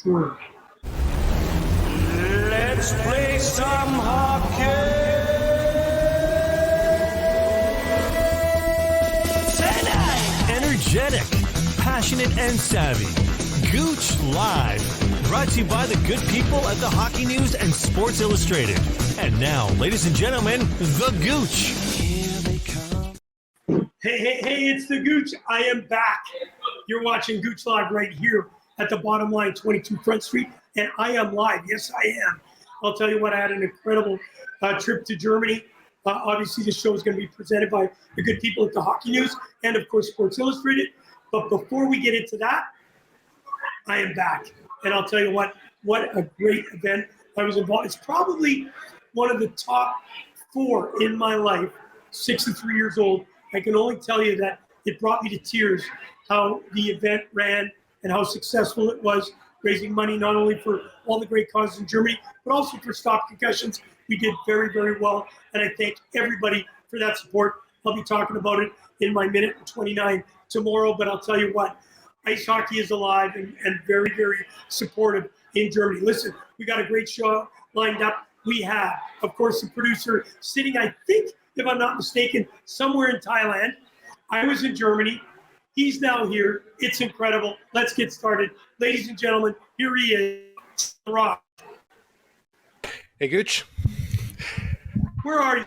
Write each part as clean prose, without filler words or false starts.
Sure. Let's play some hockey. Tonight. Energetic, passionate, and savvy. Gooch Live. Brought to you by the good people at the Hockey News and Sports Illustrated. And now, ladies and gentlemen, the Gooch. Here they come. Hey, it's the Gooch. I am back. You're watching Gooch Live right here at the Bottom Line 22 Front Street. And I am live. Yes, I am. I'll tell you what, I had an incredible trip to Germany. Obviously, the show is going to be presented by the good people at the Hockey News and, of course, Sports Illustrated. But before we get into that, I am back. And I'll tell you what a great event I was involved in. It's probably one of the top 4 in my life, 63 years old. I can only tell you that it brought me to tears how the event ran and how successful it was, raising money not only for all the great causes in Germany, but also for Stop Concussions. We did very, very well, and I thank everybody for that support. I'll be talking about it in my minute 29 tomorrow, but I'll tell you what, ice hockey is alive and very, very supportive in Germany. Listen, we got a great show lined up. We have, of course, the producer sitting, I think, if I'm not mistaken, somewhere in Thailand. I was in Germany. He's now here. It's incredible. Let's get started. Ladies and gentlemen, here he is, Rock. Hey, Gooch. Where are you?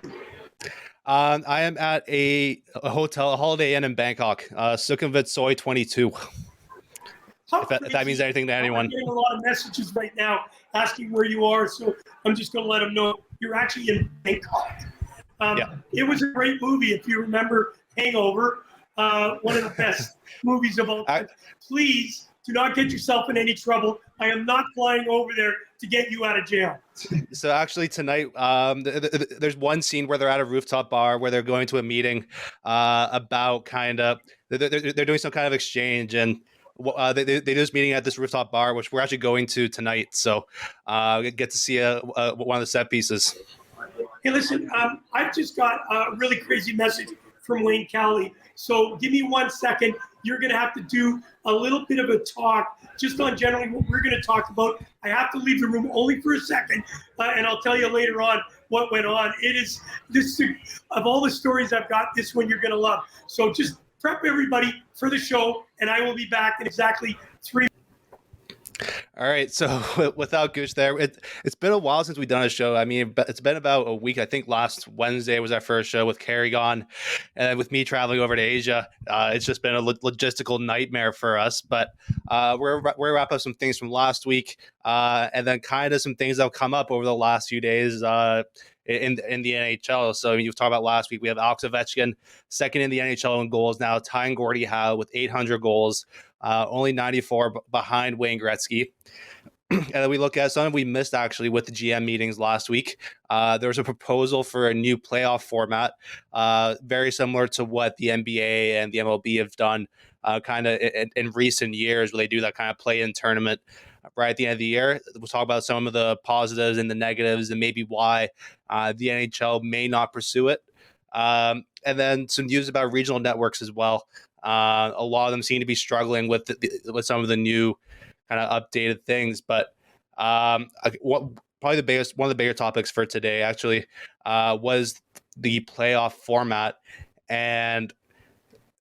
I am at a hotel, a Holiday Inn in Bangkok, Sukhumvit Soi 22. If that means anything to anyone. I'm getting a lot of messages right now asking where you are, so I'm just going to let them know you're actually in Bangkok. It was a great movie, if you remember Hangover, one of the best movies of all time. Please do not get yourself in any trouble. I am not flying over there to get you out of jail. So actually tonight, there's one scene where they're at a rooftop bar where they're going to a meeting about kind of, they're doing some kind of exchange, and they do this meeting at this rooftop bar, which we're actually going to tonight. So get to see one of the set pieces. Hey, listen, I've just got a really crazy message from Wayne Cowley. So give me 1 second. You're going to have to do a little bit of a talk just on generally what we're going to talk about. I have to leave the room only for a second, and I'll tell you later on what went on. It is this, of all the stories I've got, this one you're going to love. So just prep everybody for the show, and I will be back in exactly 3 minutes. All right, so without Gooch there, it's been a while since we've done a show. I mean, it's been about a week. I think last Wednesday was our first show with Carrie gone, and then with me traveling over to Asia, it's just been a logistical nightmare for us. But we're wrap up some things from last week, and then kind of some things that have come up over the last few days in the NHL. So you've talked about last week. We have Alex Ovechkin, second in the NHL in goals now, tying Gordie Howe with 800 goals. Only 94 behind Wayne Gretzky. And then we look at something we missed actually with the GM meetings last week. There was a proposal for a new playoff format, very similar to what the NBA and the MLB have done kind of in recent years, where they do that kind of play-in tournament right at the end of the year. We'll talk about some of the positives and the negatives and maybe why the NHL may not pursue it. And then some news about regional networks as well. A lot of them seem to be struggling with some of the new kind of updated things, but probably one of the bigger topics for today actually was the playoff format. And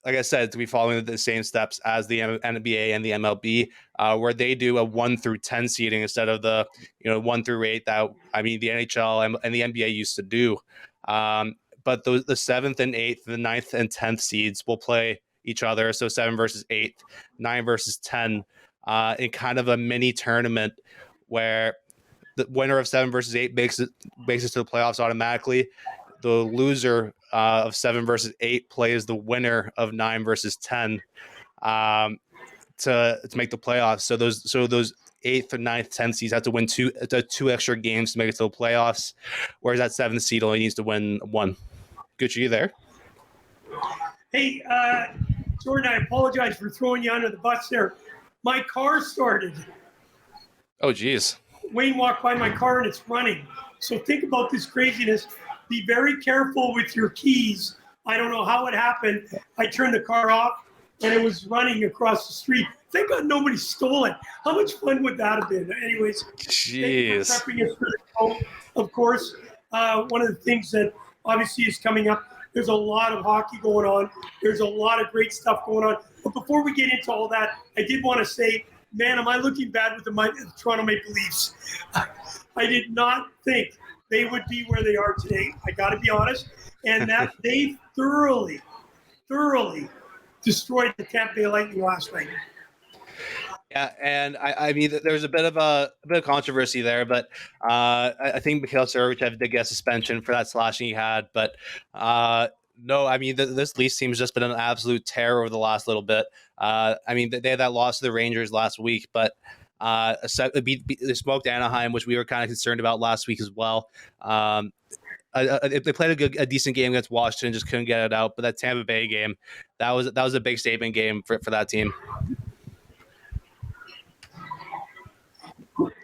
like I said, to be following the same steps as the NBA and the MLB, where they do a 1 through 10 seeding instead of the 1 through 8 that the NHL and the NBA used to do. But the 7th and 8th, the 9th and 10th seeds will play each other. So 7 versus 8, 9 versus 10, in kind of a mini tournament where the winner of 7 versus 8 makes it to the playoffs automatically. The loser of 7 versus 8 plays the winner of 9 versus 10 to make the playoffs. So those 8th or 9th, 10th seeds have to win two extra games to make it to the playoffs, whereas that 7th seed only needs to win 1. Gucci, you there? Hey, Jordan, I apologize for throwing you under the bus there. My car started. Oh, geez. Wayne walked by my car and it's running. So think about this craziness. Be very careful with your keys. I don't know how it happened. I turned the car off and it was running across the street. Thank God nobody stole it. How much fun would that have been? Anyways, Jeez. thank you for prepping us for the show. Of course, one of the things that obviously is coming up, there's a lot of hockey going on. There's a lot of great stuff going on. But before we get into all that, I did want to say, man, am I looking bad with the Toronto Maple Leafs? I did not think they would be where they are today. I got to be honest. And that they thoroughly destroyed the Tampa Bay Lightning last night. Yeah, and I mean, there's a bit of controversy there, but I think Mikhail Sergachev did get suspension for that slashing he had. But no, I mean, this Leafs team has just been an absolute terror over the last little bit. I mean, they had that loss to the Rangers last week, but they smoked Anaheim, which we were kind of concerned about last week as well. They played a decent game against Washington, just couldn't get it out. But that Tampa Bay game, that was a big statement game for that team.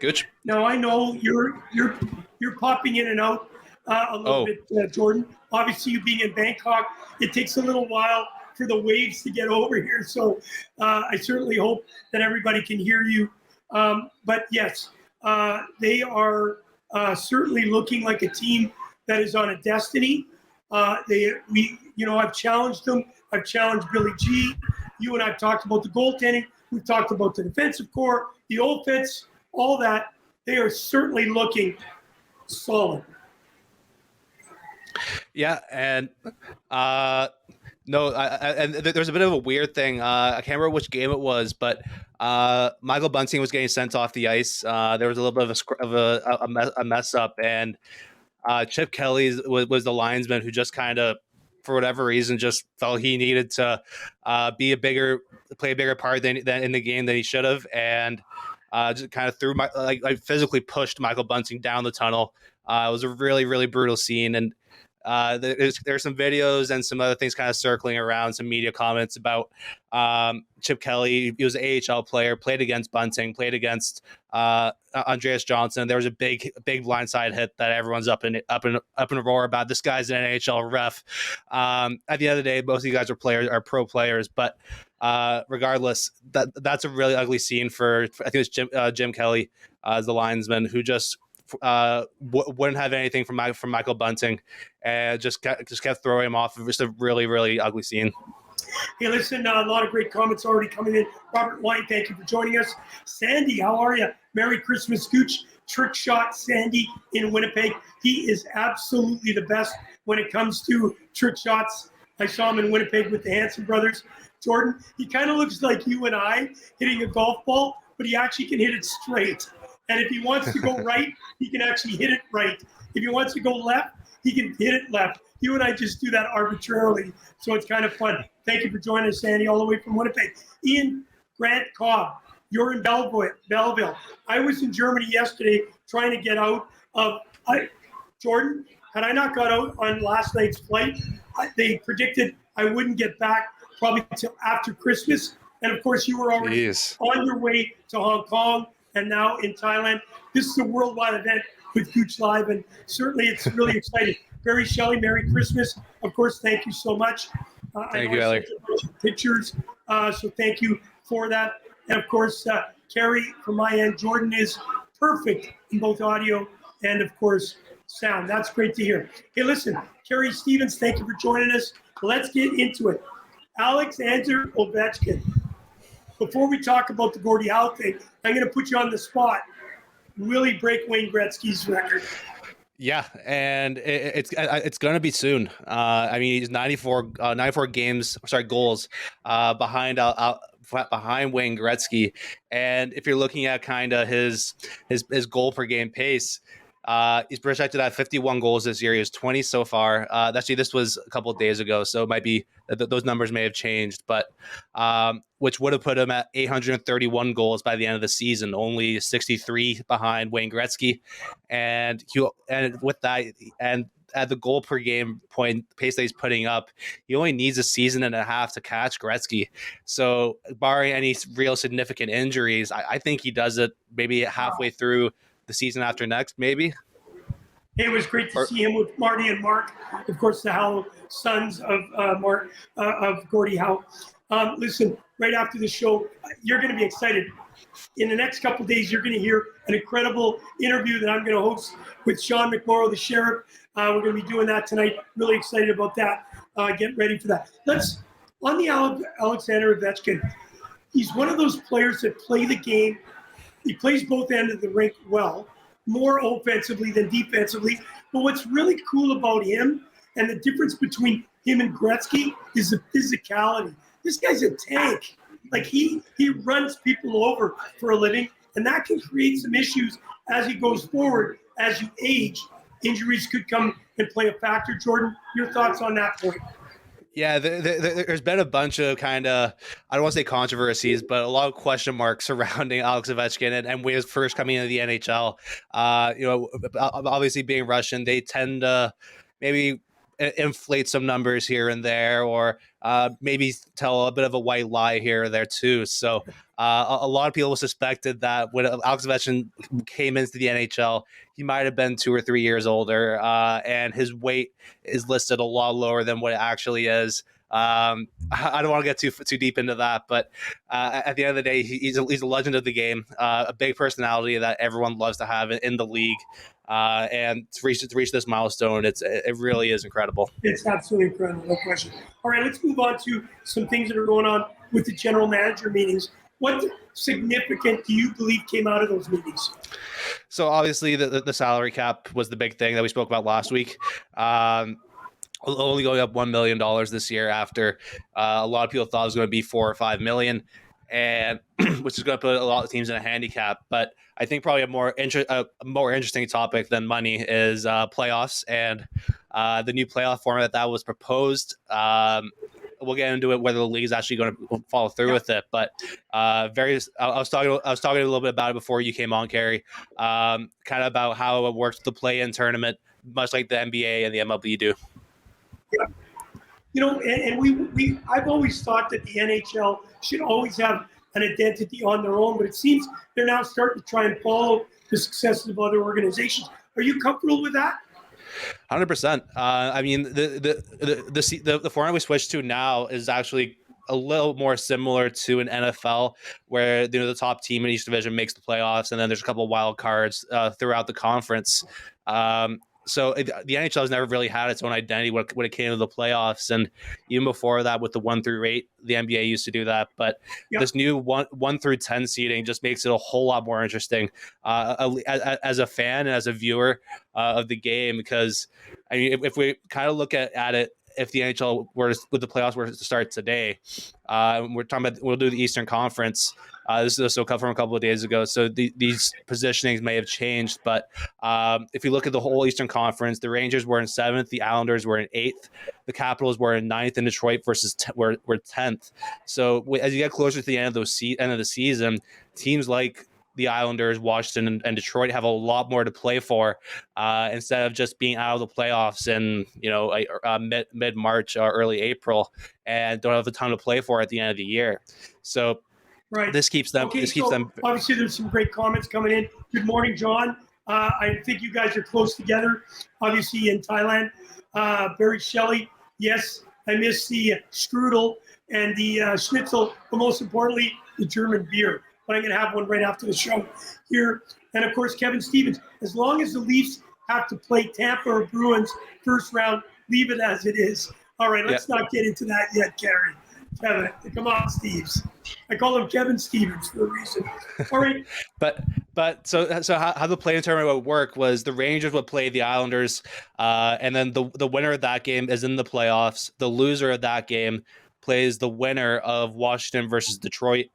Gooch? Now I know you're popping in and out a little bit, Jordan. Obviously, you being in Bangkok, it takes a little while for the waves to get over here. So I certainly hope that everybody can hear you. But yes, they are certainly looking like a team that is on a destiny. I've challenged them. I've challenged Billy G. You and I've talked about the goaltending. We've talked about the defensive core, the offense, all that. They are certainly looking solid. Yeah, and and there's a bit of a weird thing. I can't remember which game it was, but Michael Bunting was getting sent off the ice. There was a little bit of a mess up, and Chip Kelly was the linesman who just kind of, for whatever reason, just felt he needed to play a bigger part than in the game than he should have, and just kind of physically pushed Michael Bunting down the tunnel. It was a really, really brutal scene, and there's some videos and some other things kind of circling around, some media comments about Chip Kelly. He was an AHL player, played against Bunting, played against Andreas Johnson. There was a big blindside hit that everyone's up in a roar about. This guy's an NHL ref. At the end of the day, most of you guys are pro players, but regardless, that's a really ugly scene for I think it's Jim Kelly as the linesman, who just wouldn't have anything from Michael Bunting, and just kept throwing him off. It was just a really, really ugly scene. Hey, listen, a lot of great comments already coming in. Robert Wine, thank you for joining us. Sandy, how are you? Merry Christmas, Gooch. Trick shot Sandy in Winnipeg. He is absolutely the best when it comes to trick shots. I saw him in Winnipeg with the Hanson brothers. Jordan, he kind of looks like you and I hitting a golf ball, but he actually can hit it straight. And if he wants to go right, he can actually hit it right. If he wants to go left, he can hit it left. You and I just do that arbitrarily, so it's kind of fun. Thank you for joining us, Sandy, all the way from Winnipeg. Ian Grant Cobb, you're in Belleville. I was in Germany yesterday trying to get out of Jordan. Had I not got out on last night's flight, they predicted I wouldn't get back probably until after Christmas. And, of course, you were already on your way to Hong Kong and now in Thailand. This is a worldwide event with Gooch Live, and certainly it's really exciting. Barry Shelley, Merry Christmas. Of course, thank you so much. Thank you, Ellie. Pictures, so thank you for that. And, of course, Carrie, from my end, Jordan is perfect in both audio and, of course, sound. That's great to hear. Hey, listen, Carrie Stevens, thank you for joining us. Let's get into it. Alexander Ovechkin. Before we talk about the Gordie Howe thing, I'm going to put you on the spot. Will he break Wayne Gretzky's record? Yeah, and it's going to be soon. I mean, he's 94 goals behind Wayne Gretzky. And if you're looking at kind of his goal per game pace, he's projected at 51 goals this year. He has 20 so far. Actually, this was a couple of days ago, so it might be those numbers may have changed, but which would have put him at 831 goals by the end of the season, only 63 behind Wayne Gretzky. And with that, and at the goal per game point pace that he's putting up, he only needs a season and a half to catch Gretzky. So barring any real significant injuries, I think he does it maybe halfway through the season after next, maybe. It was great to see him with Marty and Mark, of course, the Howe sons of Gordie Howe. Listen, right after the show. You're going to be excited. In the next couple of days, you're going to hear an incredible interview that I'm going to host with Sean McMorrow, the sheriff. We're going to be doing that tonight. Really excited about that. Get ready for that. On the Alexander Ovechkin, he's one of those players that play the game. He plays both ends of the rink well, more offensively than defensively. But what's really cool about him and the difference between him and Gretzky is the physicality. This guy's a tank. Like he runs people over for a living, and that can create some issues as he goes forward. As you age, injuries could come and play a factor. Jordan, your thoughts on that point? Yeah, there's been a bunch of kind of, I don't want to say controversies, but a lot of question marks surrounding Alex Ovechkin and when he was first coming into the NHL. Obviously being Russian, they tend to maybe inflate some numbers here and there, or maybe tell a bit of a white lie here or there too. So a lot of people suspected that when Alex Ovechkin came into the NHL, he might have been 2 or 3 years older, and his weight is listed a lot lower than what it actually is. I don't want to get too deep into that, but at the end of the day, he's a legend of the game, a big personality that everyone loves to have in the league. And to reach this milestone, it really is incredible. It's absolutely incredible, no question. All right, let's move on to some things that are going on with the general manager meetings. What significant do you believe came out of those meetings? So obviously the salary cap was the big thing that we spoke about last week. Only going up $1 million this year after a lot of people thought it was going to be $4 or $5 million, and which is going to put a lot of teams in a handicap. But I think probably a more interesting topic than money is playoffs and the new playoff format that was proposed. We'll get into it whether the league is actually going to follow through with it. But I was talking a little bit about it before you came on, Carey. Kind of about how it works with the play-in tournament, much like the NBA and the MLB do. Yeah. And I've always thought that the NHL should always have an identity on their own, but it seems they're now starting to try and follow the successes of other organizations. Are you comfortable with that? 100%. I mean, the format we switched to now is actually a little more similar to an NFL, where the top team in each division makes the playoffs, and then there's a couple of wild cards throughout the conference. So the NHL has never really had its own identity when it came to the playoffs, and even before that, with the 1 through 8, the NBA used to do that. But this new 1 through 10 seeding just makes it a whole lot more interesting as a fan and as a viewer of the game. Because I mean, if we kind of look at it, if the NHL with the playoffs were to start today, we're talking about, we'll do the Eastern Conference. This is also from a couple of days ago, so these positionings may have changed. But if you look at the whole Eastern Conference, the Rangers were in 7th, the Islanders were in 8th, the Capitals were in 9th, and Detroit were 10th. So as you get closer to the end of the season, teams like the Islanders, Washington, and Detroit have a lot more to play for, instead of just being out of the playoffs in mid-March or early April, and don't have a ton to play for at the end of the year. So this keeps them. Obviously, there's some great comments coming in. Good morning, John. I think you guys are close together. Obviously, in Thailand. Barry Shelley. Yes, I miss the strudel and the schnitzel, but most importantly, the German beer. But I'm going to have one right after the show here. And, of course, Kevin Stevens. As long as the Leafs have to play Tampa or Bruins first round, leave it as it is. All right, let's not get into that yet, Karen. Kevin, come on, Steves. I call him Kevin Stevens for a reason. All right. But so how the play-in tournament would work was the Rangers would play the Islanders, and then the winner of that game is in the playoffs. The loser of that game plays the winner of Washington versus Detroit.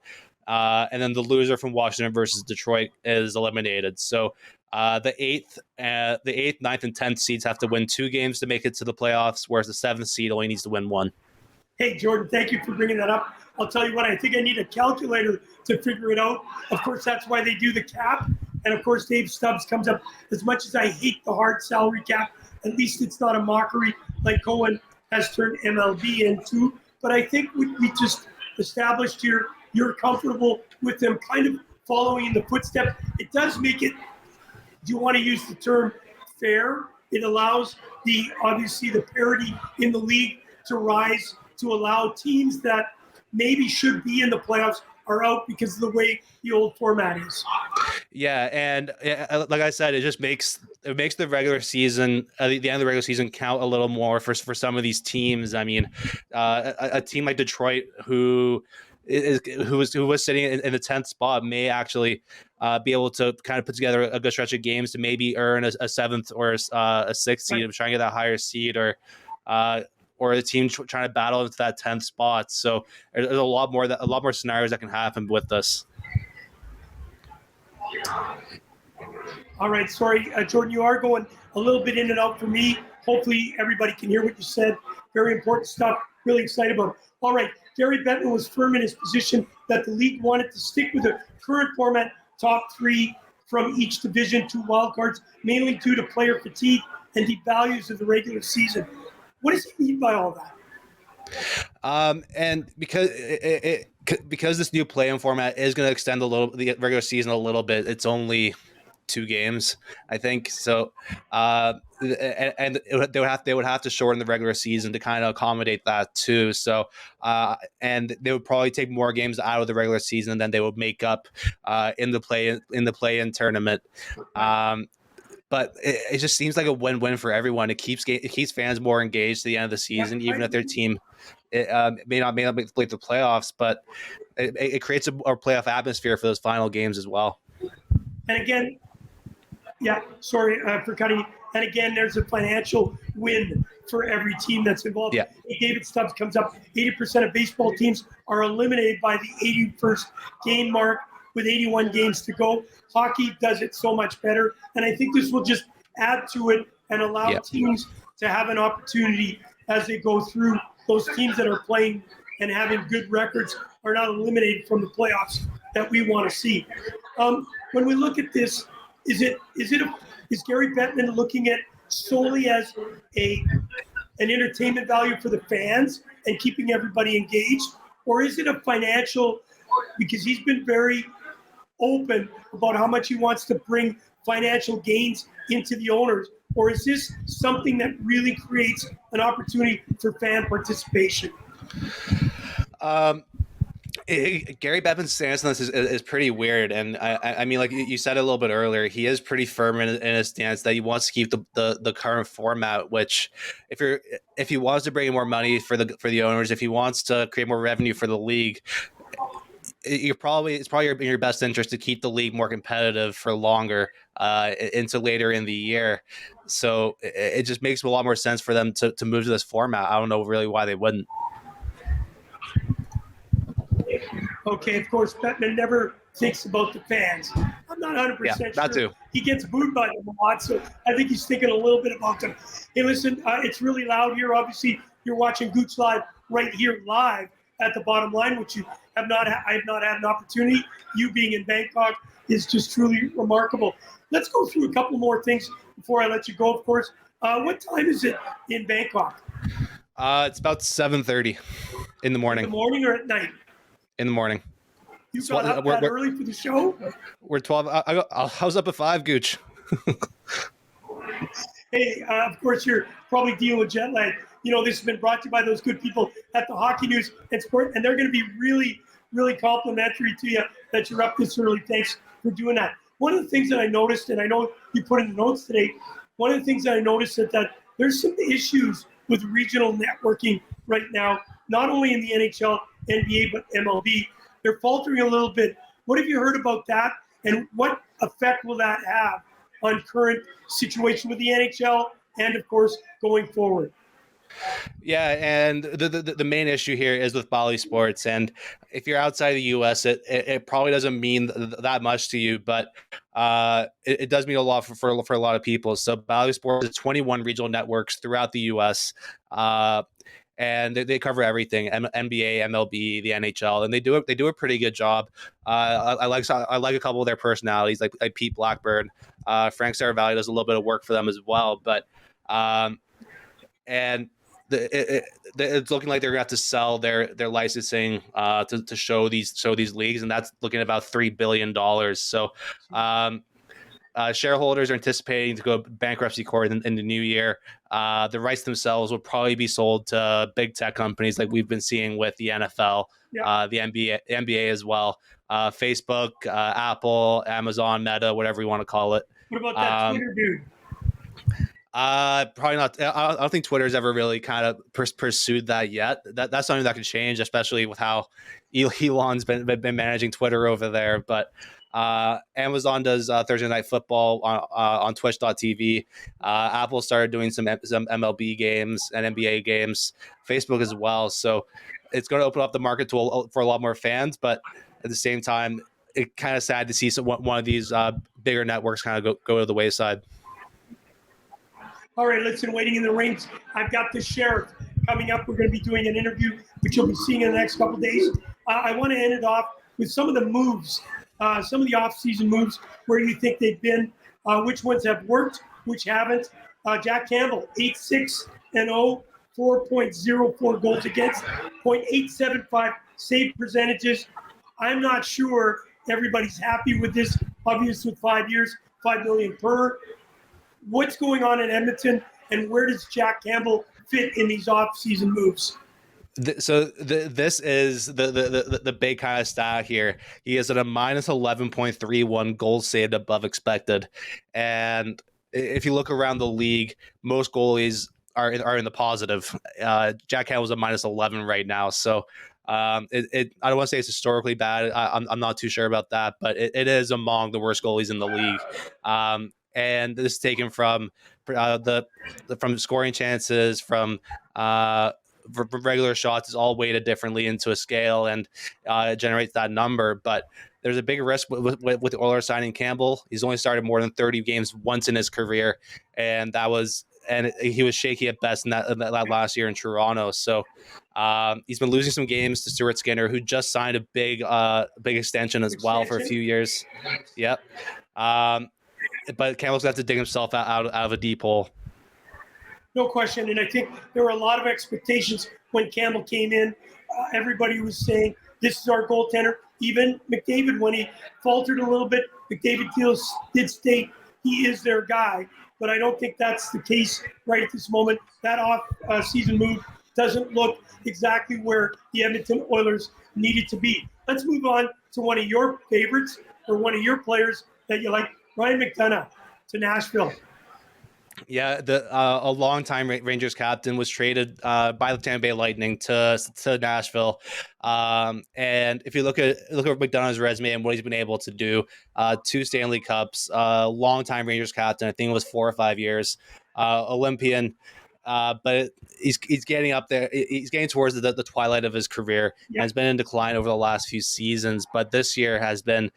And then the loser from Washington versus Detroit is eliminated. So the 8th, 9th, and 10th seeds have to win 2 games to make it to the playoffs, whereas the 7th seed only needs to win 1. Hey, Jordan, thank you for bringing that up. I'll tell you what, I think I need a calculator to figure it out. Of course, that's why they do the cap. And, of course, Dave Stubbs comes up. As much as I hate the hard salary cap, at least it's not a mockery like Cohen has turned MLB into. But I think we just established here, you're comfortable with them kind of following in the footsteps. It does make it, do you want to use the term fair? It allows obviously the parity in the league to rise, to allow teams that maybe should be in the playoffs are out because of the way the old format is. Yeah, and like I said, it just makes the regular season, the end of the regular season, count a little more for some of these teams. I mean, a team like Detroit, who was sitting in the 10th spot, may actually be able to kind of put together a good stretch of games to maybe earn a 7th or a 6th seed, right, trying to get that higher seed, or the team trying to battle into that 10th spot. So there's a lot more scenarios that can happen with this. All right, sorry, Jordan, you are going a little bit in and out for me. Hopefully everybody can hear what you said. Very important stuff. Really excited about it. All right, Gary Bettman was firm in his position that the league wanted to stick with the current format, top 3 from each division, 2 wildcards, mainly due to player fatigue and devalues of the regular season. What does he mean by all that? And because this new play-in format is going to extend the regular season a little bit, it's only 2 games, I think. So, and they would have to shorten the regular season to kind of accommodate that too. So, and they would probably take more games out of the regular season than they would make up in the play-in tournament. But it just seems like a win-win for everyone. It keeps fans more engaged to the end of the season, even if their team may not make the playoffs. But it creates a playoff atmosphere for those final games as well. And again, yeah, sorry for cutting. And again, there's a financial win for every team that's involved. Yeah. David Stubbs comes up. 80% of baseball teams are eliminated by the 81st game mark with 81 games to go. Hockey does it so much better. And I think this will just add to it and allow teams to have an opportunity as they go through. Those teams that are playing and having good records are not eliminated from the playoffs that we want to see. When we look at this, is Gary Bettman looking at solely as an entertainment value for the fans and keeping everybody engaged, or is it a financial? Because he's been very open about how much he wants to bring financial gains into the owners, or is this something that really creates an opportunity for fan participation? Gary Bettman's stance on this is pretty weird, and I mean, like you said a little bit earlier, he is pretty firm in his stance that he wants to keep the current format. Which, if he wants to bring in more money for the owners, if he wants to create more revenue for the league, it's probably in your best interest to keep the league more competitive for longer into later in the year. So it just makes a lot more sense for them to move to this format. I don't know really why they wouldn't. Okay, of course, Bettman never thinks about the fans. I'm not 100% sure. That too. He gets booed by them a lot, so I think he's thinking a little bit about them. Hey, listen, it's really loud here. Obviously, you're watching Gooch Live right here live at the bottom line, which I have not had an opportunity. You being in Bangkok is just truly remarkable. Let's go through a couple more things before I let you go, of course. What time is it in Bangkok? It's about 7:30 in the morning. In the morning or at night? In the morning. You got up that early for the show? We're 12. I was up at 5, Gooch. Hey, of course, you're probably dealing with jet lag. You know, this has been brought to you by those good people at the Hockey News and Sport, and they're going to be really, really complimentary to you that you're up this early. Thanks for doing that. One of the things that I noticed, and I know you put in the notes today, one of the things that I noticed that there's some issues with regional networking right now, not only in the NHL, NBA, but MLB. They're faltering a little bit. What have you heard about that, and what effect will that have on current situation with the NHL and, of course, going forward? Yeah, and the main issue here is with Bally Sports, and if you're outside the U.S., it probably doesn't mean that much to you, but it does mean a lot for a lot of people. So Bally Sports has 21 regional networks throughout the U.S., and they cover everything: NBA, MLB, the NHL, and they do a pretty good job. I like a couple of their personalities, like Pete Blackburn. Frank Saravalli does a little bit of work for them as well, but and it's looking like they're going to have to sell their licensing to show these leagues, and that's looking at about $3 billion. So shareholders are anticipating to go bankruptcy court in the new year. The rights themselves will probably be sold to big tech companies like we've been seeing with the NFL the NBA as well, Facebook, Apple, Amazon, Meta, whatever you want to call it. What about that Twitter dude? Probably not. I don't think Twitter's ever really kind of pursued that yet. That's something that could change, especially with how Elon's been managing Twitter over there. But Amazon does Thursday Night Football on Twitch.tv. Apple started doing some MLB games and NBA games. Facebook as well. So it's going to open up the market for a lot more fans. But at the same time, it's kind of sad to see one of these bigger networks kind of go to the wayside. All right, listen, waiting in the rings. I've got the sheriff coming up. We're going to be doing an interview, which you'll be seeing in the next couple of days. I want to end it off with some of the moves, some of the off-season moves, where you think they've been, which ones have worked, which haven't. Jack Campbell, 8-6-0, 4.04 goals against, .875 save percentages. I'm not sure everybody's happy with this. Obviously, with 5 years, $5 million per. What's going on in Edmonton, and where does Jack Campbell fit in these off-season moves? This is the big kind of stat here. He is at a minus 11.31 goals saved above expected, and if you look around the league, most goalies are in the positive. Jack Campbell's a minus 11 right now, so I don't want to say it's historically bad. I'm not too sure about that, but it is among the worst goalies in the league. And this is taken from from scoring chances, from regular shots, is all weighted differently into a scale, and it generates that number. But there's a big risk with the Oilers signing Campbell. He's only started more than 30 games once in his career, and he was shaky at best in that last year in Toronto. So he's been losing some games to Stuart Skinner, who just signed a big extension as well for a few years. Yep. But Campbell's got to dig himself out of a deep hole. No question. And I think there were a lot of expectations when Campbell came in. Everybody was saying, this is our goaltender. Even McDavid, when he faltered a little bit, McDavid did state he is their guy. But I don't think that's the case right at this moment. That off-season move doesn't look exactly where the Edmonton Oilers needed to be. Let's move on to one of your favorites, or one of your players that you like, Ryan McDonagh to Nashville. Yeah, a longtime Rangers captain was traded by the Tampa Bay Lightning to Nashville, and if you look at McDonagh's resume and what he's been able to do, 2 Stanley Cups, longtime Rangers captain, I think it was 4 or 5 years, Olympian, but he's getting up there. He's getting towards the twilight of his career. Yeah. Has been in decline over the last few seasons, but this year has been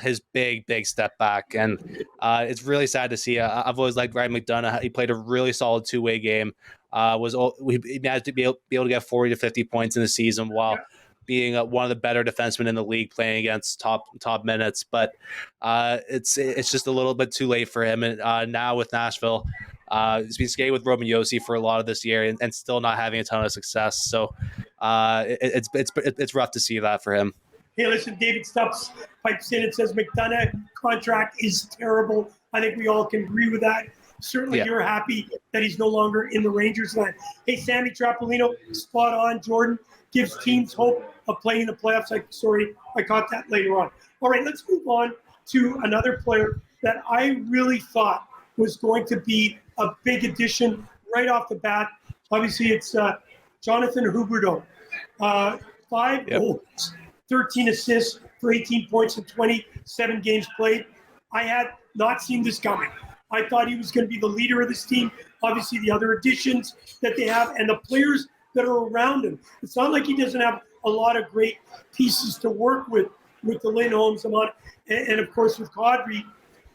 his big step back, and it's really sad to see. I've always liked Ryan McDonagh. He played a really solid 2-way game. He managed to be able to get 40 to 50 points in the season while being one of the better defensemen in the league, playing against top minutes. But it's just a little bit too late for him. And now with Nashville, he's been skating with Roman Josi for a lot of this year, and still not having a ton of success. So it's rough to see that for him. Hey, listen, David Stubbs pipes in and says McDonagh contract is terrible. I think we all can agree with that. Certainly You're happy that he's no longer in the Rangers line. Hey, Sammy Trapolino, spot on. Jordan gives teams hope of playing the playoffs. I caught that later on. All right, let's move on to another player that I really thought was going to be a big addition right off the bat. Obviously, it's Jonathan Huberdeau. 5 goals. 13 assists for 18 points in 27 games played. I had not seen this coming. I thought he was going to be the leader of this team. Obviously, the other additions that they have and the players that are around him. It's not like he doesn't have a lot of great pieces to work with the Lindholms and of course, with Kadri.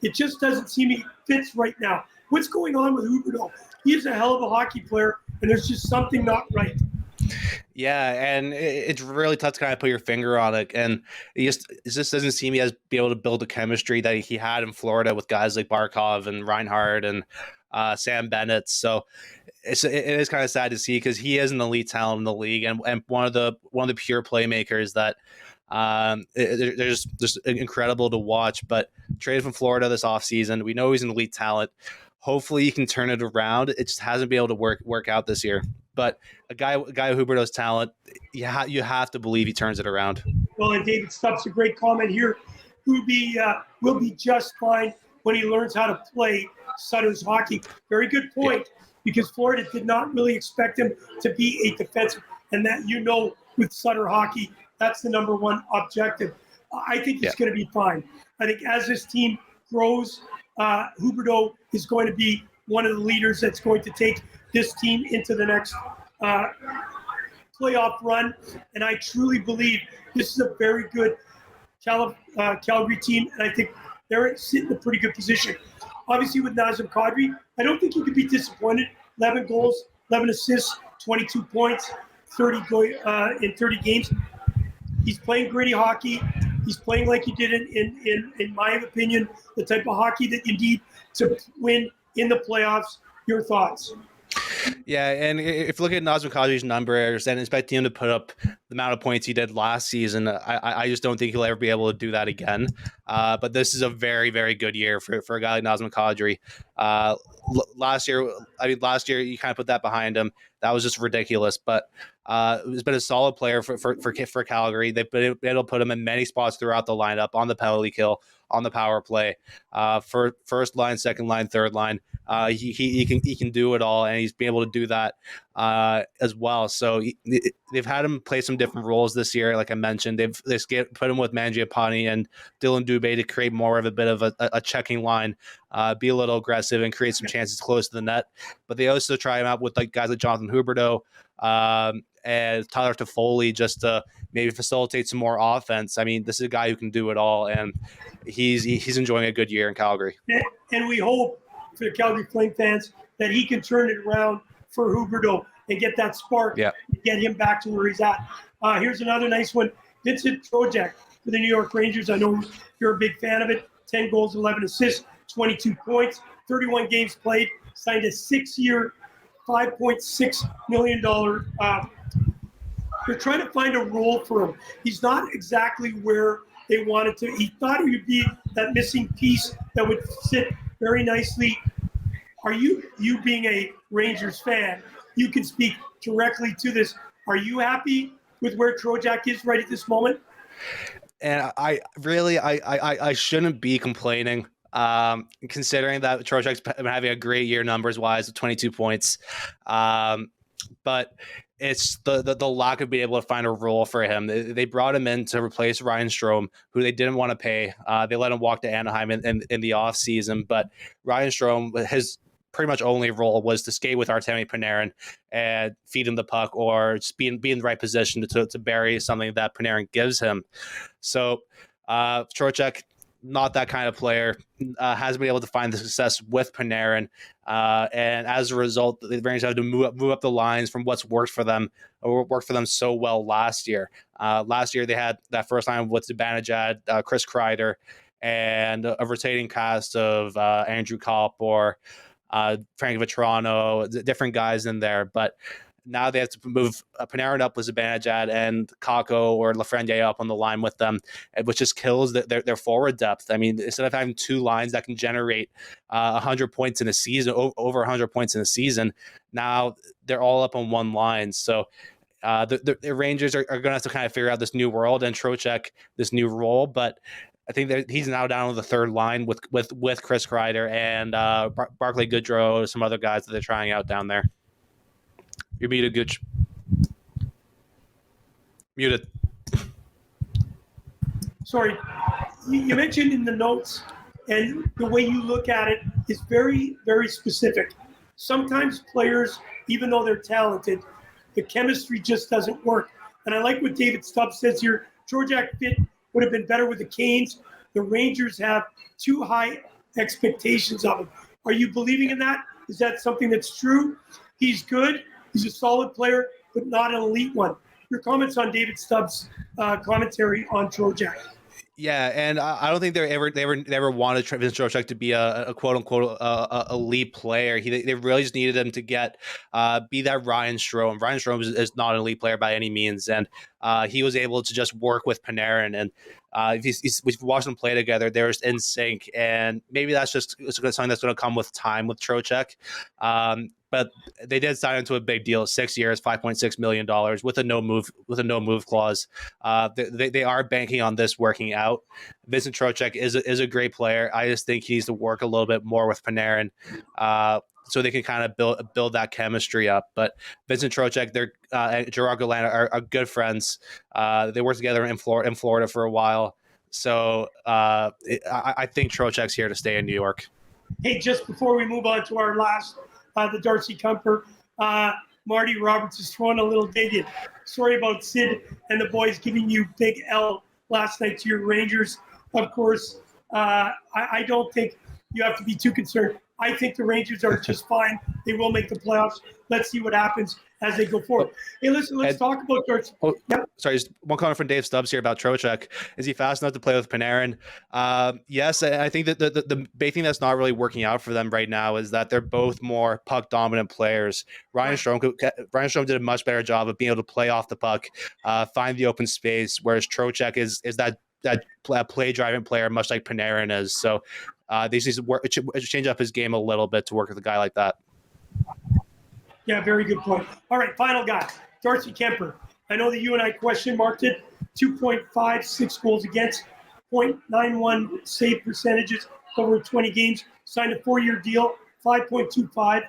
It just doesn't seem he fits right now. What's going on with Huberdeau? He is a hell of a hockey player, and there's just something not right. Yeah, and it's really tough to kind of put your finger on it. And it just doesn't seem he has be able to build the chemistry that he had in Florida with guys like Barkov and Reinhart and Sam Bennett. So it is kind of sad to see, because he is an elite talent in the league and one of the pure playmakers that they're just incredible to watch. But traded from Florida this offseason, we know he's an elite talent. Hopefully he can turn it around. It just hasn't been able to work out this year. But a guy with Huberdeau's talent, you have to believe he turns it around. Well, and David Stubbs, a great comment here. Will be just fine when he learns how to play Sutter's hockey. Very good point, because Florida did not really expect him to be a defensive, and that with Sutter hockey, that's the number one objective. I think he's going to be fine. I think as this team grows, Huberdeau is going to be one of the leaders that's going to take this team into the next playoff run. And I truly believe this is a very good Calgary team, and I think they're sitting in a pretty good position. Obviously, with Nazem Kadri, I don't think you could be disappointed. 11 goals, 11 assists, 22 points, 30 in 30 games. He's playing gritty hockey. He's playing like he did in my opinion, the type of hockey that you need to win in the playoffs. Your thoughts? Yeah, and if you look at Nazem Kadri's numbers and expecting him to put up the amount of points he did last season, I just don't think he'll ever be able to do that again. But this is a very, very good year for a guy like Nazem Kadri. Last year you kind of put that behind him. That was just ridiculous. But he's been a solid player for Calgary. They've been able to put him in many spots throughout the lineup, on the penalty kill, on the power play, for first line, second line, third line. He can do it all, and he's been able to do that as well. So they've had him play some different roles this year. Like I mentioned, they've put him with Mangiapane and Dylan Dubé to create more of a bit of a checking line, be a little aggressive and create some chances close to the net. But they also try him out with guys like Jonathan Huberdeau and Tyler Toffoli, just to maybe facilitate some more offense. I mean, this is a guy who can do it all, and he's enjoying a good year in Calgary. And we hope for the Calgary Flame fans that he can turn it around for Huberdeau and get that spark, and get him back to where he's at. Here's another nice one. Vincent Trocheck for the New York Rangers. I know you're a big fan of it. 10 goals, 11 assists, 22 points, 31 games played, signed a 6-year, $5.6 million. They're trying to find a role for him. He's not exactly where they wanted to. He thought he would be that missing piece that would sit very nicely. Are you being a Rangers fan, you can speak directly to this. Are you happy with where Trocheck is right at this moment? And I shouldn't be complaining, considering that Trocheck's been having a great year numbers wise with 22 points. But it's the lack of being able to find a role for him. They brought him in to replace Ryan Strome, who they didn't want to pay. They let him walk to Anaheim in the offseason. But Ryan Strome, his pretty much only role was to skate with Artemi Panarin and feed him the puck, or just be in the right position to bury something that Panarin gives him. So Trocheck, not that kind of player, hasn't been able to find the success with Panarin. And as a result, the Rangers have to move up the lines from what's worked for them so well last year. Last year, they had that first line with Zibanejad, Chris Kreider, and a rotating cast of Andrew Kopp or Frank Vetrano, different guys in there. But now they have to move Panarin up with Zibanejad and Kakko or Lafreniere up on the line with them, which just kills their forward depth. I mean, instead of having two lines that can generate 100 points in a season, over 100 points in a season, now they're all up on one line. So the Rangers are going to have to kind of figure out this new world and Trocheck this new role. But I think that he's now down on the third line with Chris Kreider and Barclay Goodrow, some other guys that they're trying out down there. You're muted, Gooch. Muted. Sorry. You mentioned in the notes, and the way you look at it is very, very specific. Sometimes players, even though they're talented, the chemistry just doesn't work. And I like what David Stubbs says here. Trocheck fit would have been better with the Canes. The Rangers have too high expectations of him. Are you believing in that? Is that something that's true? He's good. He's a solid player, but not an elite one. Your comments on David Stubbs' commentary on Trocheck. Yeah, and I don't think they ever wanted Vince Trocheck to be a quote unquote elite player. They really just needed him to be that Ryan Strome. Ryan Strome is not an elite player by any means, and he was able to just work with Panarin and We've watched them play together. They're just in sync, and maybe that's just something that's going to come with time with Trocheck. But they did sign into a big deal, 6 years, $5.6 million with a no move clause. They are banking on this working out. Vincent Trocheck is a great player. I just think he needs to work a little bit more with Panarin, so they can kind of build that chemistry up. But Vincent Trocheck, and Gerard Gallant are good friends. They worked together in Florida for a while. So I think Trocheck's here to stay in New York. Hey, just before we move on to our last, the Darcy Kuemper, Marty Roberts is throwing a little dig in. Sorry about Sid and the boys giving you big L last night to your Rangers. Of course, I don't think you have to be too concerned. I think the Rangers are just fine. They will make the playoffs. Let's see what happens as they go forward. Hey, listen, let's talk about Darcy. Sorry, just one comment from Dave Stubbs here about Trocheck. Is he fast enough to play with Panarin? Yes, I think that the big thing that's not really working out for them right now is that they're both more puck-dominant players. Ryan Strome did a much better job of being able to play off the puck, find the open space, whereas Trocheck is that play-driving player, much like Panarin is. So they need to change up his game a little bit to work with a guy like that. Yeah, very good point. All right, final guy, Darcy Kuemper. I know that you and I question marked it. 2.56 goals against, 0.91 save percentages over 20 games. Signed a 4-year deal, 5.25.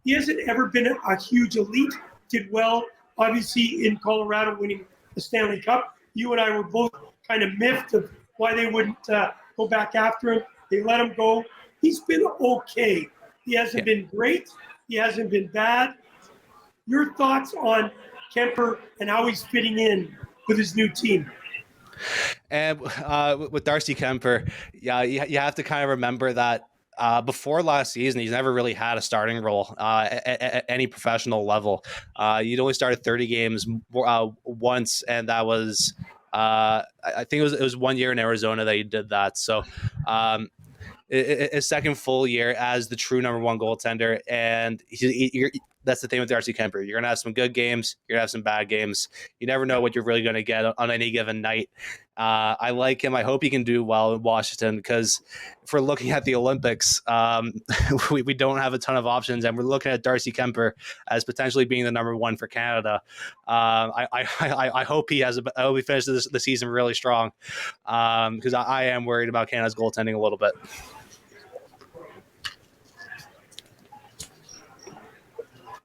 He hasn't ever been a huge elite. Did well, obviously, in Colorado winning the Stanley Cup. You and I were both kind of miffed of why they wouldn't go back after him. They let him go. He's been okay. He hasn't been great. He hasn't been bad. Your thoughts on Kuemper and how he's fitting in with his new team? And with Darcy Kuemper, you have to kind of remember that before last season, he's never really had a starting role at any professional level. He'd only started 30 games once, and that was I think it was 1 year in Arizona that he did that. So his second full year as the true number one goaltender, and that's the thing with Darcy Kuemper. You're going to have some good games. You're going to have some bad games. You never know what you're really going to get on any given night. I like him. I hope he can do well in Washington, because if we're looking at the Olympics, we don't have a ton of options, and we're looking at Darcy Kuemper as potentially being the number one for Canada. I hope he finishes the season really strong, because I am worried about Canada's goaltending a little bit.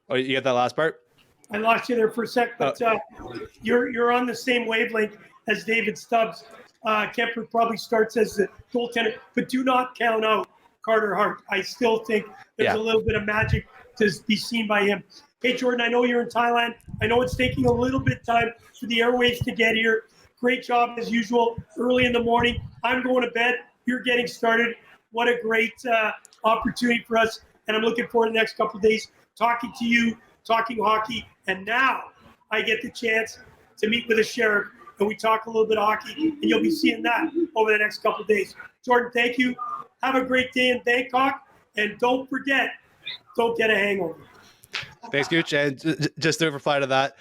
Oh, you get that last part? I lost you there for a sec, but you're on the same wavelength as David Stubbs. Kuemper probably starts as the goaltender, but do not count out Carter Hart. I still think there's a little bit of magic to be seen by him. Hey, Jordan, I know you're in Thailand. I know it's taking a little bit of time for the airwaves to get here. Great job as usual, early in the morning. I'm going to bed. You're getting started. What a great opportunity for us, and I'm looking forward to the next couple of days talking to you, talking hockey, and now I get the chance to meet with a sheriff, and we talk a little bit of hockey, and you'll be seeing that over the next couple of days. Jordan, thank you. Have a great day in Bangkok, and don't forget, don't get a hangover. Thanks, Gooch. And just to reply to that,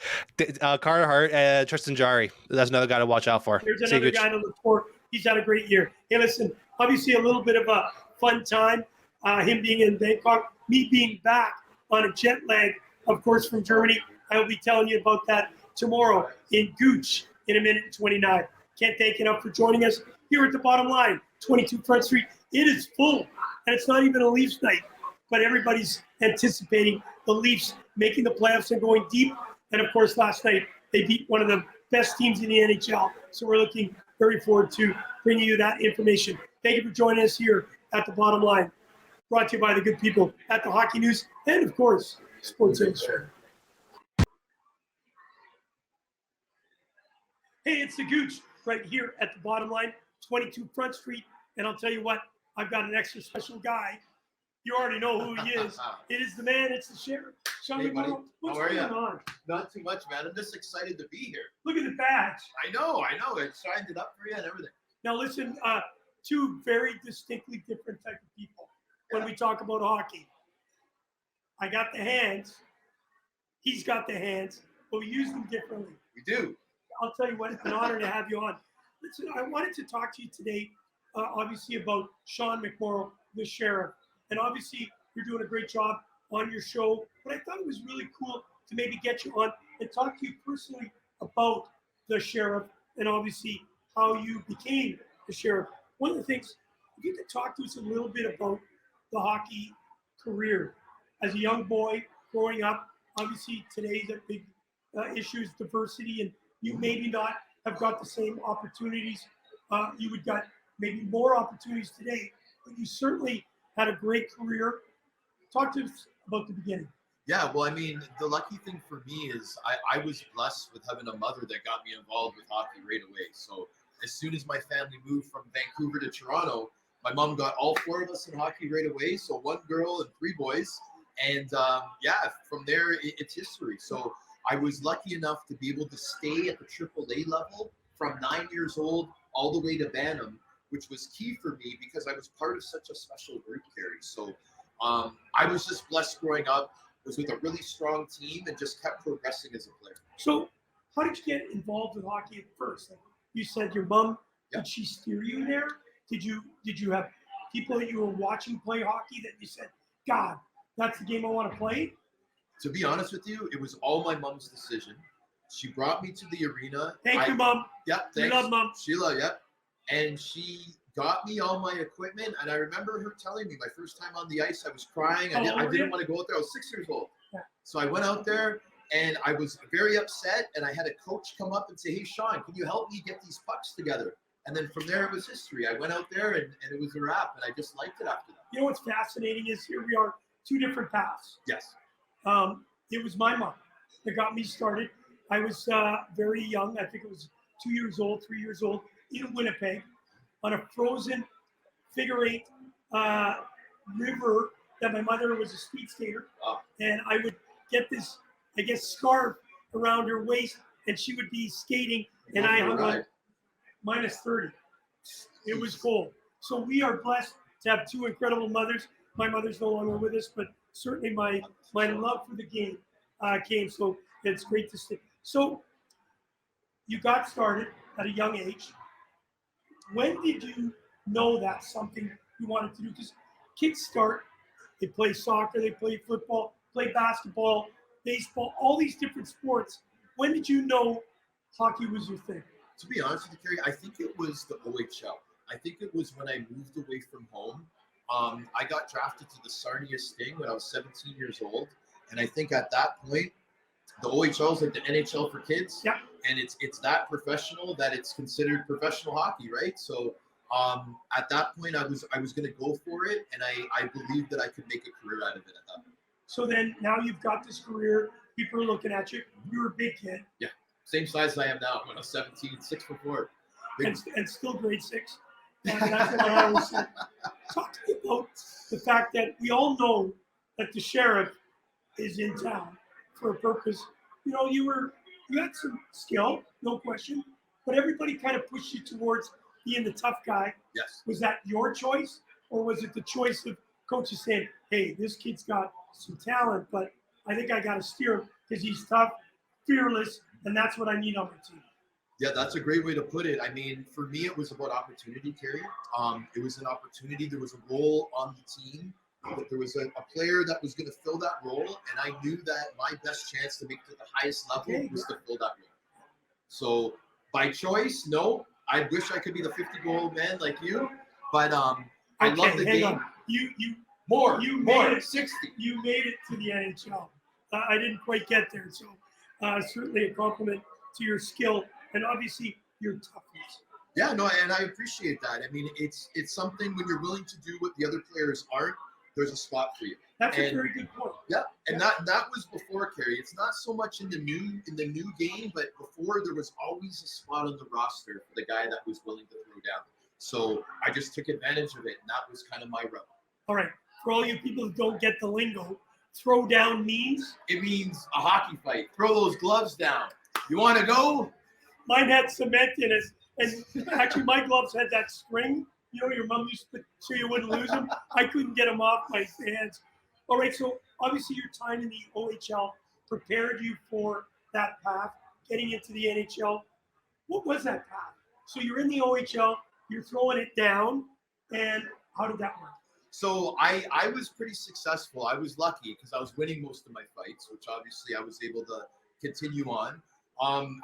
Carter Hart and Tristan Jarry, that's another guy to watch out for. There's another guy to look for. He's had a great year. Hey, listen, obviously a little bit of a fun time, him being in Bangkok, me being back on a jet lag, of course, from Germany. I will be telling you about that tomorrow in Gooch in a minute and 29. Can't thank you enough for joining us here at the Bottom Line, 22 Front Street. It is full, and it's not even a Leafs night, but everybody's anticipating the Leafs making the playoffs and going deep. And, of course, last night they beat one of the best teams in the NHL. So we're looking very forward to bringing you that information. Thank you for joining us here at the Bottom Line, brought to you by the good people at the Hockey News and, of course, Sports Illustrated. Hey, it's the Gooch right here at the Bottom Line, 22 Front Street. And I'll tell you what, I've got an extra special guy. You already know who he is. It is the man. It's the sheriff. Sean McMorrow. What's going on? Not too much, man. I'm just excited to be here. Look at the badge. I know. It shined it up for you and everything. Now, listen, two very distinctly different type of people when we talk about hockey. I got the hands. He's got the hands, but we use them differently. We do. I'll tell you what, it's an honor to have you on. Listen, I wanted to talk to you today, obviously, about Sean McMorrow, the sheriff. And obviously, you're doing a great job on your show. But I thought it was really cool to maybe get you on and talk to you personally about the sheriff and obviously how you became the sheriff. One of the things, if you could talk to us a little bit about the hockey career as a young boy growing up. Obviously, today's a big issue is diversity, and you maybe not have got the same opportunities. You would got maybe more opportunities today, but you certainly had a great career. Talk to us about the beginning. Yeah, well, I mean, the lucky thing for me is I was blessed with having a mother that got me involved with hockey right away. So as soon as my family moved from Vancouver to Toronto, my mom got all four of us in hockey right away. So one girl and three boys. And from there, it's history. So I was lucky enough to be able to stay at the AAA level from 9 years old all the way to Bantam, which was key for me because I was part of such a special group, Carey. So I was just blessed growing up, was with a really strong team and just kept progressing as a player. So how did you get involved with hockey at first? Like you said your mom, did she steer you there? Did you have people that you were watching play hockey that you said, God, that's the game I want to play? To be honest with you, it was all my mom's decision. She brought me to the arena. Thank you, Mom. Yep, We thanks. love Mom. Sheila, yep. And she got me all my equipment. And I remember her telling me my first time on the ice, I was crying. I didn't want to go out there. I was 6 years old. Yeah. So I went out there and I was very upset. And I had a coach come up and say, hey, Sean, can you help me get these pucks together? And then from there, it was history. I went out there and it was a wrap. And I just liked it after that. You know what's fascinating is here we are, two different paths. Yes. It was my mom that got me started. I was very young. I think it was 2 years old, 3 years old, in Winnipeg on a frozen figure eight river that my mother was a speed skater. Wow. And I would get this, I guess, scarf around her waist and she would be skating and I hung on minus 30. It was cold. So we are blessed to have two incredible mothers. My mother's no longer with us, but certainly my love for the game came. So it's great to see. So you got started at a young age. When did you know that's something you wanted to do? Because kids start, they play soccer, they play football, play basketball, baseball, all these different sports. When did you know hockey was your thing? To be honest with you, Kerry, I think it was the OHL. I think it was when I moved away from home. I got drafted to the Sarnia Sting when I was 17 years old. And I think at that point, the OHL is like the NHL for kids. Yeah. And it's that professional that it's considered professional hockey, right? So at that point, I was going to go for it. And I believed that I could make a career out of it at that point. So then now you've got this career. People are looking at you. You're a big kid. Yeah. Same size as I am now when I was 17, 6'4". And still grade 6. That's what I always say. Talk to me about the fact that we all know that the sheriff is in town for a purpose. You know, you had some skill, no question, but everybody kind of pushed you towards being the tough guy. Yes. Was that your choice, or was it the choice of coaches saying, hey, this kid's got some talent, but I think I got to steer him because he's tough, fearless, and that's what I need on my team? Yeah, that's a great way to put it. I mean, for me, it was about opportunity, Kerry. It was an opportunity. There was a role on the team. There was a player that was going to fill that role, and I knew that my best chance to make it to the highest level was to fill that role. So by choice, no. I wish I could be the 50-goal man like you, but I love the game. On. You More, made it 60. You made it to the NHL. I didn't quite get there, so certainly a compliment to your skill and obviously your toughness. Yeah, no, and I appreciate that. I mean, it's something when you're willing to do what the other players aren't, there's a spot for you. That's a very good point. Yeah, and that was before, Kerry. It's not so much in the new game, but before there was always a spot on the roster for the guy that was willing to throw down. So I just took advantage of it, and that was kind of my role. All right, for all you people who don't get the lingo, throw down means? It means a hockey fight. Throw those gloves down. You want to go? Mine had cement in it, and actually my gloves had that string. You know, your mom used to put so you wouldn't lose them. I couldn't get them off my hands. All right, so obviously your time in the OHL prepared you for that path, getting into the NHL. What was that path? So you're in the OHL, you're throwing it down, and how did that work? So I was pretty successful. I was lucky because I was winning most of my fights, which obviously I was able to continue on.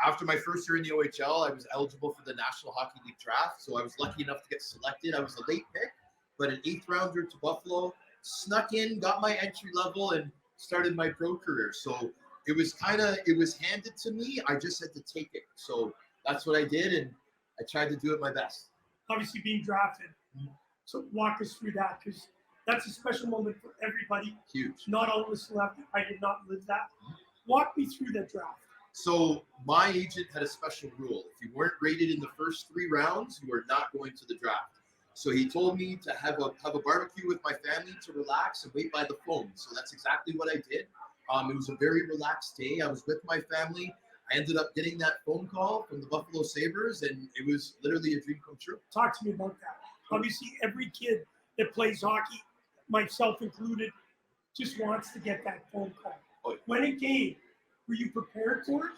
After my first year in the OHL, I was eligible for the National Hockey League draft. So I was lucky enough to get selected. I was a late pick, but an 8th rounder to Buffalo, snuck in, got my entry level, and started my pro career. So it was handed to me. I just had to take it. So that's what I did, and I tried to do it my best. Obviously being drafted. So walk us through that, because that's a special moment for everybody. Huge. Not all of us left. I did not live that. Walk me through that draft. So my agent had a special rule. If you weren't rated in the first 3 rounds, you were not going to the draft. So he told me to have a barbecue with my family, to relax and wait by the phone. So that's exactly what I did. It was a very relaxed day. I was with my family. I ended up getting that phone call from the Buffalo Sabres, and it was literally a dream come true. Talk to me about that. Obviously, every kid that plays hockey, myself included, just wants to get that phone call. Oh, yeah. When it came, were you prepared for it?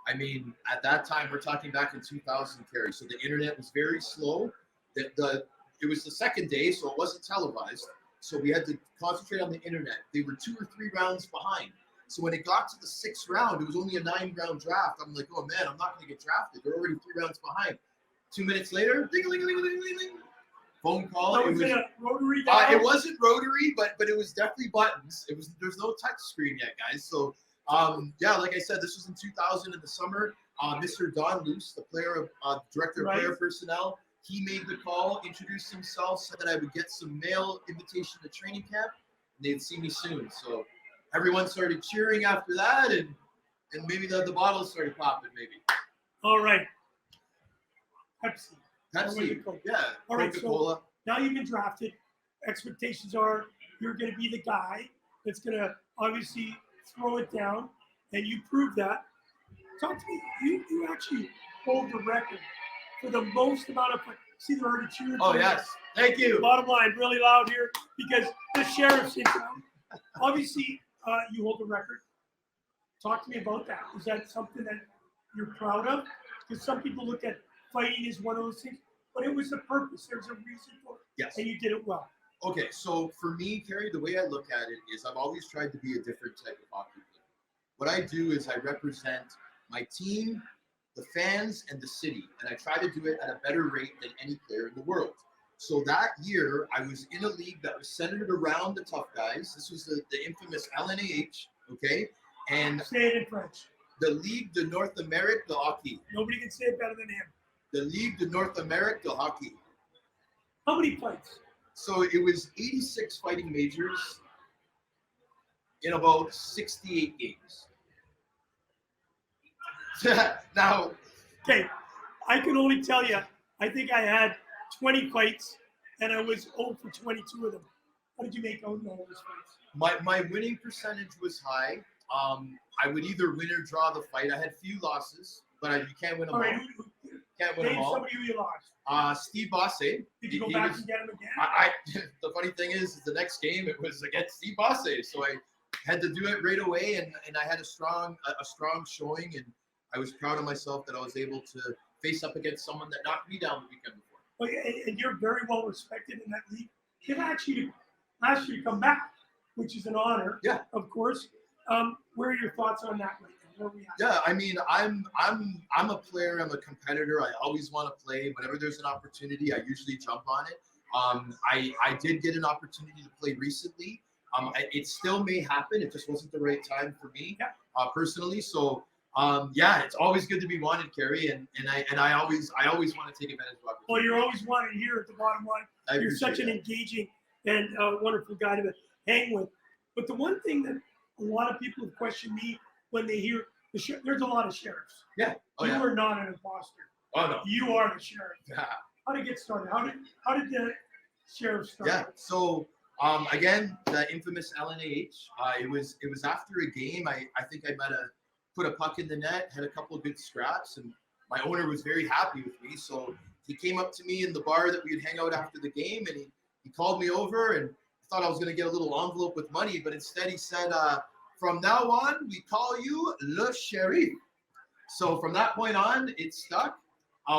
I mean, at that time, we're talking back in 2000, Kerry. So the internet was very slow. It was the second day, so it wasn't televised. So we had to concentrate on the internet. They were 2 or 3 rounds behind. So when it got to the 6th round, it was only a 9-round draft. I'm like, oh man, I'm not going to get drafted. They're already 3 rounds behind. 2 minutes later, ding-a-ling-a-ling-a-ling-a-ling, phone call. No, was it a rotary dial? It wasn't rotary, but it was definitely buttons. There's no touch screen yet, guys. So yeah, like I said, this was in 2000 in the summer. Mr. Don Luce, the director of player personnel, he made the call, introduced himself, said that I would get some mail invitation to training camp, and they'd see me soon. So everyone started cheering after that, and maybe the bottles started popping, maybe. All right. Pepsi, yeah. All right, Coca-Cola. so now you've been drafted. Expectations are you're going to be the guy that's going to obviously throw it down, and you prove that. Talk to me. You actually hold the record for the most amount of – see, they're already cheering. Oh, yes. Thank you. Bottom line, really loud here, because the sheriff's in town. Obviously, you hold the record. Talk to me about that. Is that something that you're proud of? Because some people look at fighting as one of those things, but it was a purpose. There's a reason for it. Yes. And you did it well. Okay, so for me, Kerry, the way I look at it is I've always tried to be a different type of hockey player. What I do is I represent my team, the fans, and the city, and I try to do it at a better rate than any player in the world. So that year, I was in a league that was centered around the tough guys. This was the infamous LNAH, okay? And say it in French. The Ligue de North Amerique de Hockey. Nobody can say it better than him. The Ligue de North Amerique de Hockey. How many fights? So it was 86 fighting majors in about 68 games. Now, okay, I can only tell you, I think I had 20 fights, and I was 0 for 22 of them. How did you make out in all those fights? My winning percentage was high. I would either win or draw the fight. I had few losses, but you can't win them all. Can't win them all. Somebody who you lost. Steve Bosse. Did you go back and get him again? The funny thing is the next game it was against Steve Bosse, so I had to do it right away, and I had a strong showing, and I was proud of myself that I was able to face up against someone that knocked me down the weekend before. Well, and you're very well respected in that league. They've actually asked you to come back, which is an honor. Yeah, of course. Where are your thoughts on that right now? Where are we at? Yeah, I mean, I'm a player. I'm a competitor. I always want to play. Whenever there's an opportunity, I usually jump on it. I did get an opportunity to play recently. It still may happen. It just wasn't the right time for me, personally. So, yeah, it's always good to be wanted, Kerry, and I always want to take advantage of opportunity. Well, you're always wanted here at the bottom line. You're such an engaging and wonderful guy to hang with. But the one thing that a lot of people have questioned me when they hear there's a lot of sheriffs. Yeah. Oh, you yeah. are not an imposter. Oh no. You are the sheriff. Yeah. How did it get started? How did the sheriff start? Yeah. So again, the infamous LNAH. It was after a game. I think I might have put a puck in the net, had a couple of good scraps, and my owner was very happy with me. So he came up to me in the bar that we would hang out after the game, and he called me over, and I thought I was going to get a little envelope with money, but instead he said, from now on, we call you Le Sheriff. So from that point on, it stuck.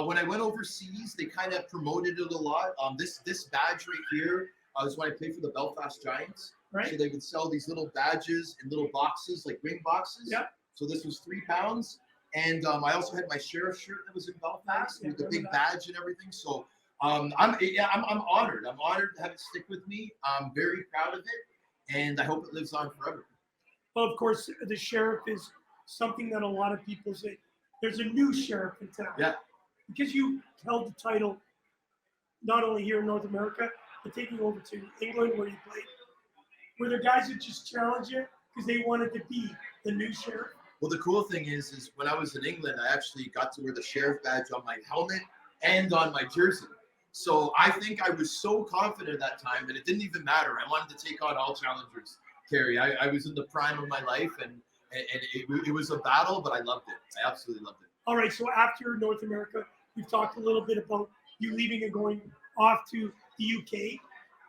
When I went overseas, they kind of promoted it a lot. This badge right here is when I played for the Belfast Giants. Right. So they would sell these little badges in little boxes, like ring boxes. Yeah. So this was £3. And I also had my sheriff shirt that was in Belfast with the big badge and everything. So I'm honored. I'm honored to have it stick with me. I'm very proud of it, and I hope it lives on forever. Well, of course, the sheriff is something that a lot of people say. There's a new sheriff in town. Yeah. Because you held the title not only here in North America, but taking over to England where you played. Were there guys that just challenged you because they wanted to be the new sheriff? Well, the cool thing is when I was in England, I actually got to wear the sheriff badge on my helmet and on my jersey. So I think I was so confident at that time that it didn't even matter. I wanted to take on all challengers, Kerry. I was in the prime of my life, and it was a battle, but I loved it. I absolutely loved it. All right, so after North America, we've talked a little bit about you leaving and going off to the UK.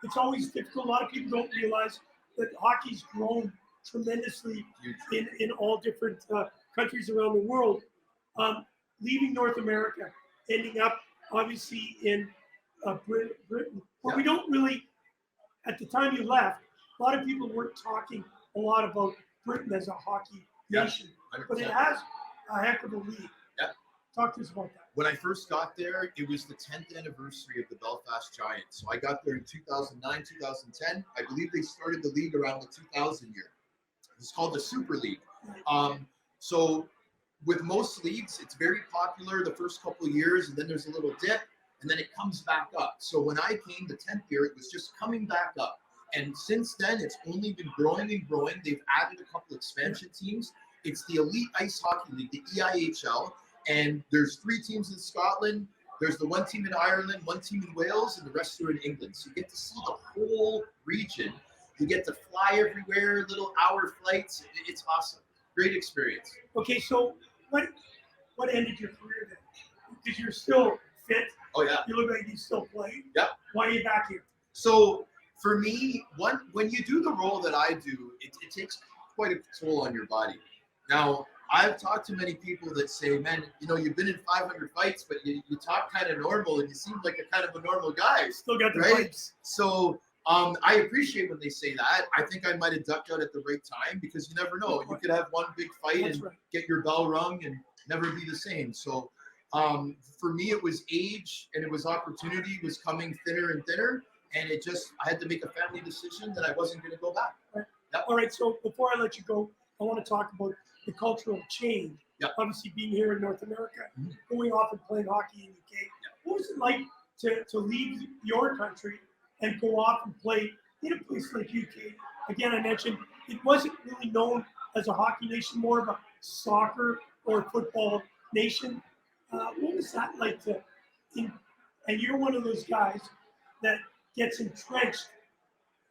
It's always difficult. A lot of people don't realize that hockey's grown tremendously in all different countries around the world. Leaving North America, ending up obviously in Britain, where we don't really, at the time you left, a lot of people weren't talking a lot about Britain as a hockey nation, 100%. but it has a heck of a league. Yeah. Talk to us about that. When I first got there, it was the 10th anniversary of the Belfast Giants. So I got there in 2009, 2010. I believe they started the league around the 2000 year. It's called the Super League. So with most leagues, it's very popular the first couple of years, and then there's a little dip, and then it comes back up. So when I came the 10th year, it was just coming back up. And since then, it's only been growing and growing. They've added a couple expansion teams. It's the Elite Ice Hockey League, the EIHL. And there's 3 teams in Scotland. There's the 1 team in Ireland, 1 team in Wales, and the rest are in England. So you get to see the whole region. You get to fly everywhere, little hour flights. It's awesome. Great experience. Okay, so what ended your career then? Because you're still fit. Oh, yeah. You look like you still play. Yeah. Why are you back here? So for me, when you do the role that I do, it takes quite a toll on your body. Now, I've talked to many people that say, man, you've been in 500 fights, but you talk kind of normal and you seem like a kind of a normal guy. Still got the right? pipes. So I appreciate when they say that. I think I might have ducked out at the right time because you never know. You could have one big fight and get your bell rung and never be the same. So for me, it was age and it was opportunity was coming thinner and thinner. And I had to make a family decision that I wasn't going to go back. Right. Yep. All right, so before I let you go, I want to talk about the cultural change. Yep. Obviously, being here in North America, going off and playing hockey in the UK. What was it like to leave your country and go off and play in a place like UK? Again, I mentioned it wasn't really known as a hockey nation, more of a soccer or football nation. What was that like and you're one of those guys that gets entrenched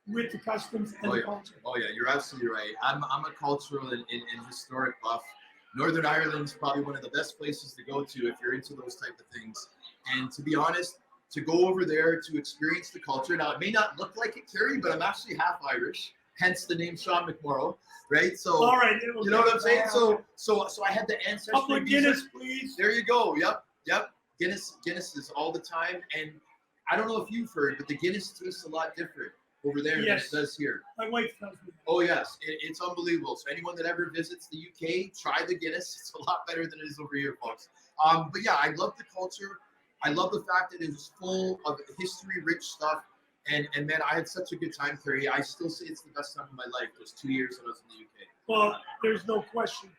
with the customs and the culture. Oh yeah, you're absolutely right. I'm a cultural and historic buff. Northern Ireland's probably one of the best places to go to if you're into those type of things. And to be honest, to go over there to experience the culture. Now it may not look like it, Kerry, but I'm actually half Irish, hence the name Sean McMorrow, right? So all right, you know what I'm saying? So I had the ancestry. Couple of Guinness, please. There you go. Yep. Guinness is all the time, and I don't know if you've heard, but the Guinness tastes a lot different over there than it does here. My wife tells me. Oh yes, it's unbelievable. So anyone that ever visits the UK, try the Guinness. It's a lot better than it is over here, folks. But yeah, I love the culture. I love the fact that it was full of history-rich stuff. And man, I had such a good time, Kerry. I still say it's the best time of my life. Those 2 years that I was in the UK. Well, there's no question.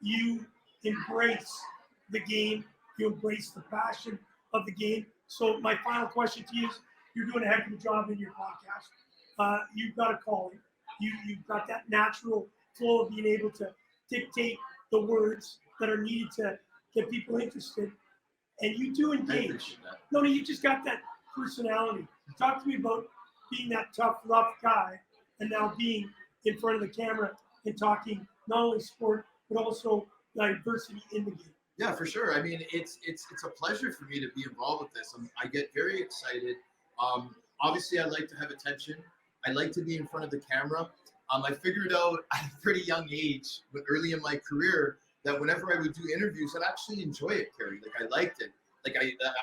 You embrace the game. You embrace the passion of the game. So my final question to you is, you're doing a heck of a job in your podcast. You've got a calling. You've got that natural flow of being able to dictate the words that are needed to get people interested. And you do engage. No, you just got that personality. Talk to me about being that tough, rough guy and now being in front of the camera and talking not only sport, but also diversity in the game. Yeah, for sure. I mean, it's a pleasure for me to be involved with this. I get very excited. Obviously, I like to have attention. I like to be in front of the camera. I figured out at a pretty young age, but early in my career, that whenever I would do interviews, I'd actually enjoy it, Kerry. Like I liked it. like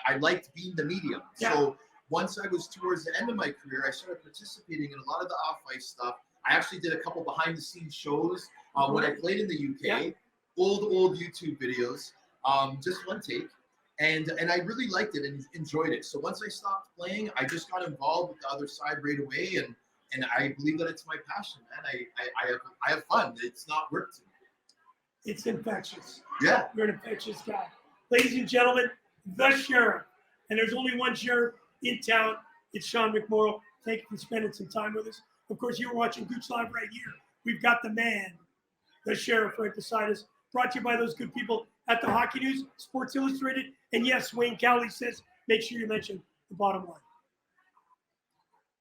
I liked being the medium. Yeah. So once I was towards the end of my career, I started participating in a lot of the off-ice stuff. I actually did a couple behind-the-scenes shows when I played in the UK. Yeah. Old YouTube videos, just one take. And I really liked it and enjoyed it. So once I stopped playing, I just got involved with the other side right away, and I believe that it's my passion, man. I have fun. It's not work to me. It's infectious. Yeah. You're an infectious guy. Ladies and gentlemen, the sheriff. And there's only one sheriff in town. It's Sean McMorrow. Thank you for spending some time with us. Of course, you're watching Gooch Live right here. We've got the man, the sheriff, right beside us. Brought to you by those good people at the Hockey News, Sports Illustrated. And yes, Wayne Cowley says, make sure you mention the bottom line.